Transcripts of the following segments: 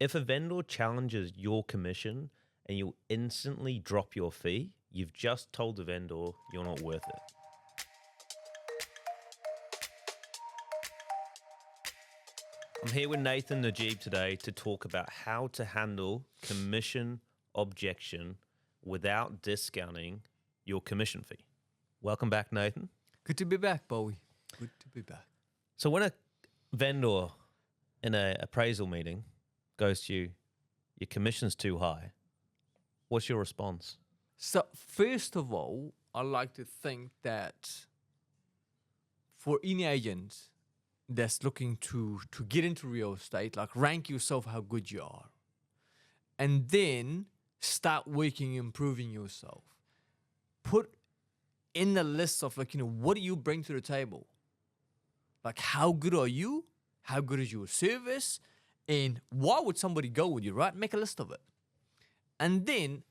If a vendor challenges your commission and you instantly drop your fee, you've just told the vendor you're not worth it. I'm here with Nathan Najib today to talk about how to handle commission objection without discounting your commission fee. Welcome back, Nathan. Good to be back, Bowie. Good to be back. So when a vendor in an appraisal meeting goes to you, your commission's too high, what's your response? So first of all, I like to think that for any agent that's looking to get into real estate, like rank yourself how good you are. And then start working, improving yourself. Put in the list of what do you bring to the table? Like how good are you? How good is your service? And why would somebody go with you, right? Make a list of it. And then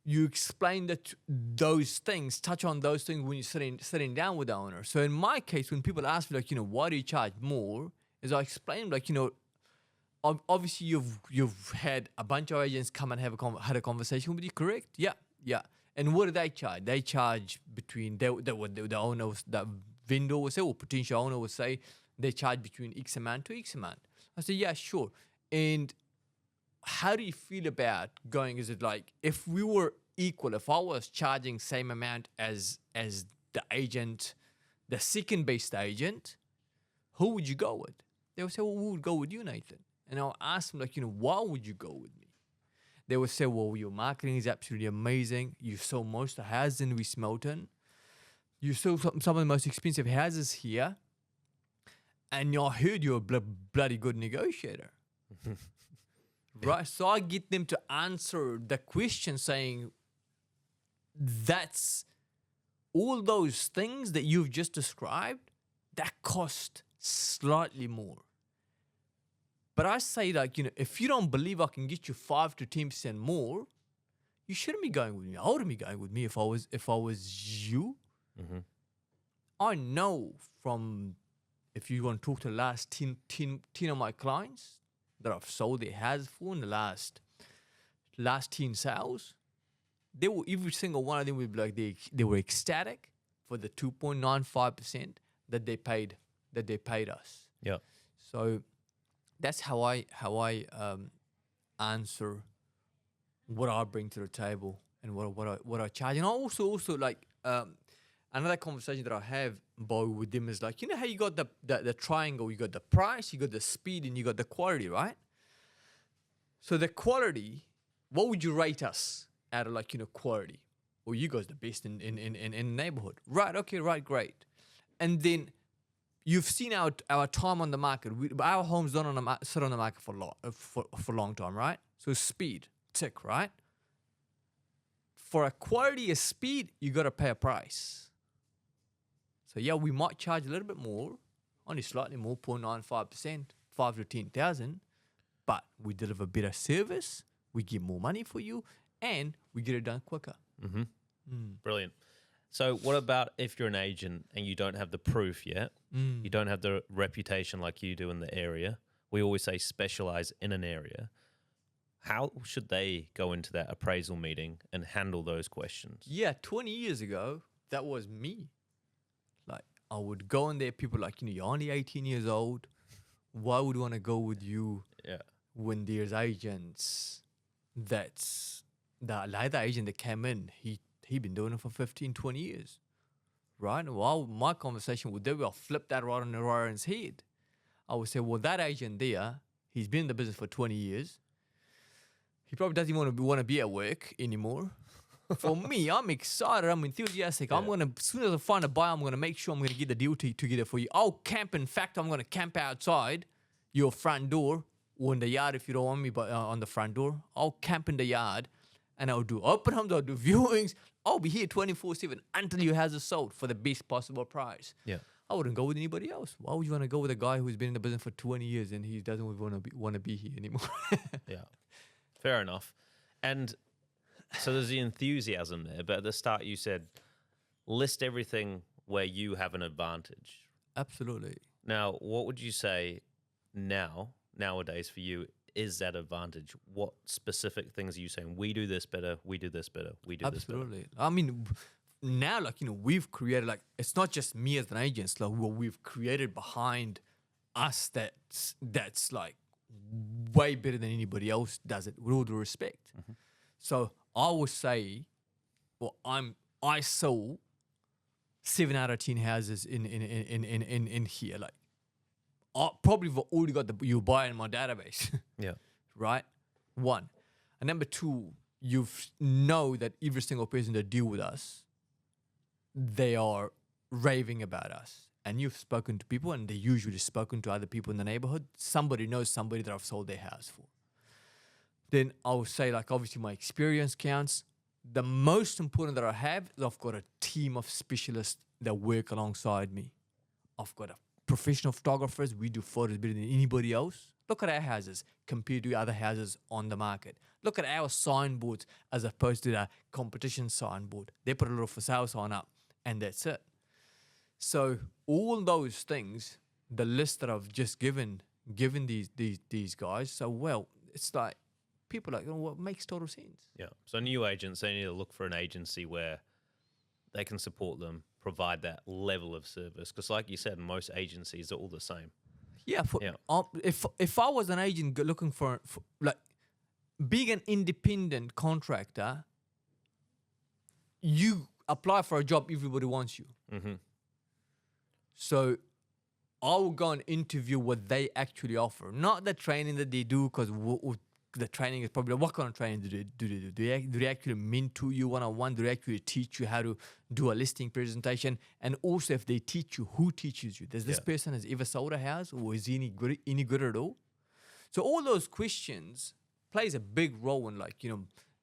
you explain that those things, touch on those things when you're sitting down with the owner. So in my case, when people ask me, why do you charge more? Is I explain, obviously you've had a bunch of agents come and had a conversation with you, correct? Yeah. And what do they charge? They charge between, the owner, the vendor will say, or potential owner will say, they charge between X amount to X amount. I say, yeah, sure. And how do you feel about going? Is it like if we were equal, if I was charging same amount as the agent, the second-based agent, who would you go with? They would say, well, we would go with you, Nathan. And I'll ask them, why would you go with me? They would say, well, your marketing is absolutely amazing. You sold most of the houses in West Milton. You sold some of the most expensive houses here. And I heard you're a bloody good negotiator. Right? So I get them to answer the question saying, that's all those things that you've just described, that cost slightly more. But I say if you don't believe I can get you 5 to 10% more, you shouldn't be going with me. I wouldn't be going with me if I was you. Mm-hmm. I know from, if you want to talk to the last 10 of my clients that I've sold their houses for in the last 10 sales, every single one of them would be like they were ecstatic for the 2.95% that they paid us. Yeah. So that's how I answer what I bring to the table and what I charge. And I also another conversation that I have with them is how you got the triangle, you got the price, you got the speed, and you got the quality, right? So the quality, what would you rate us out of quality? Well, you guys the best in the neighborhood. Right, okay, right, great. And then you've seen our time on the market. Our homes don't sit on the market for a long time, right? So speed, tick, right? For a quality of speed, you got to pay a price. So yeah, we might charge a little bit more, only slightly more, 0.95%, 5 to 10,000, but we deliver better service, we get more money for you, and we get it done quicker. Mm-hmm. Brilliant. So what about if you're an agent and you don't have the proof yet? You don't have the reputation like you do in the area. We always say specialize in an area. How should they go into that appraisal meeting and handle those questions? Yeah, 20 years ago, that was me. I would go in there, people you're only 18 years old. Why would we want to go with you when there's agents the agent that came in, he been doing it for 15, 20 years, right? And while my conversation with them, I'll flip that right on the Ryan's head. I would say, well, that agent there, he's been in the business for 20 years. He probably doesn't want to be at work anymore. For me, I'm excited. I'm enthusiastic. Yeah. As soon as I find a buyer, I'm going to make sure I'm going to get the deal together for you. I'll camp. In fact, I'm going to camp outside your front door or in the yard if you don't want me, but on the front door. I'll camp in the yard and I'll do open homes, I'll do viewings. I'll be here 24/7 until your house is sold for the best possible price. Yeah. I wouldn't go with anybody else. Why would you want to go with a guy who's been in the business for 20 years and he doesn't want to be here anymore? Yeah. Fair enough. And so there's the enthusiasm there, but at the start you said list everything where you have an advantage. Absolutely. Now, what would you say now nowadays for you is that advantage? What specific things are you saying? We do this better. We do this better. We do this better. Absolutely. I mean, now, like, we've created, like, it's not just me as an agent, it's like what we've created behind us that's like way better than anybody else does it, with all due respect. So I would say, well, I sold 7 out of 10 houses in here. Like, I probably have already got you buy in my database. Yeah. Right? One. And number two, you know that every single person that deal with us, they are raving about us. And you've spoken to people, and they usually spoken to other people in the neighborhood. Somebody knows somebody that I've sold their house for. Then I would say, like, obviously my experience counts. The most important that I have is I've got a team of specialists that work alongside me. I've got a professional photographers. We do photos better than anybody else. Look at our houses compared to other houses on the market. Look at our signboards as opposed to the competition signboard. They put a little for sale sign up, and that's it. So all those things, the list that I've just given these guys, so well, it's like people are like, what makes total sense. Yeah. So new agents, they need to look for an agency where they can support them, provide that level of service. Because like you said, most agencies are all the same. Yeah. If I was an agent looking for like being an independent contractor, you apply for a job, everybody wants you. So I will go and interview what they actually offer, not the training that they do, because the training is probably, what kind of training do they do? Do they actually mentor you one-on-one? Do they actually teach you how to do a listing presentation? And also, if they teach you, who teaches you? Does this person has ever sold a house, or is he any good at all? So all those questions plays a big role in, like,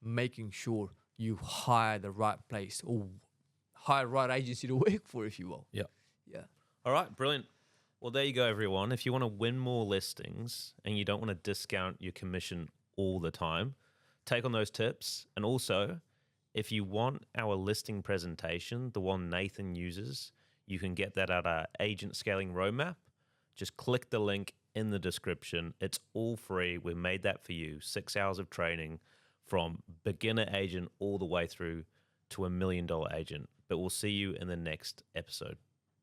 making sure you hire the right place or hire the right agency to work for, if you will. Yeah. Yeah. All right, brilliant. Well, there you go, everyone. If you want to win more listings and you don't want to discount your commission all the time, take on those tips. And also, if you want our listing presentation, the one Nathan uses, you can get that at our agent scaling roadmap. Just click the link in the description. It's all free. We've made that for you. 6 hours of training from beginner agent all the way through to $1 million agent. But we'll see you in the next episode.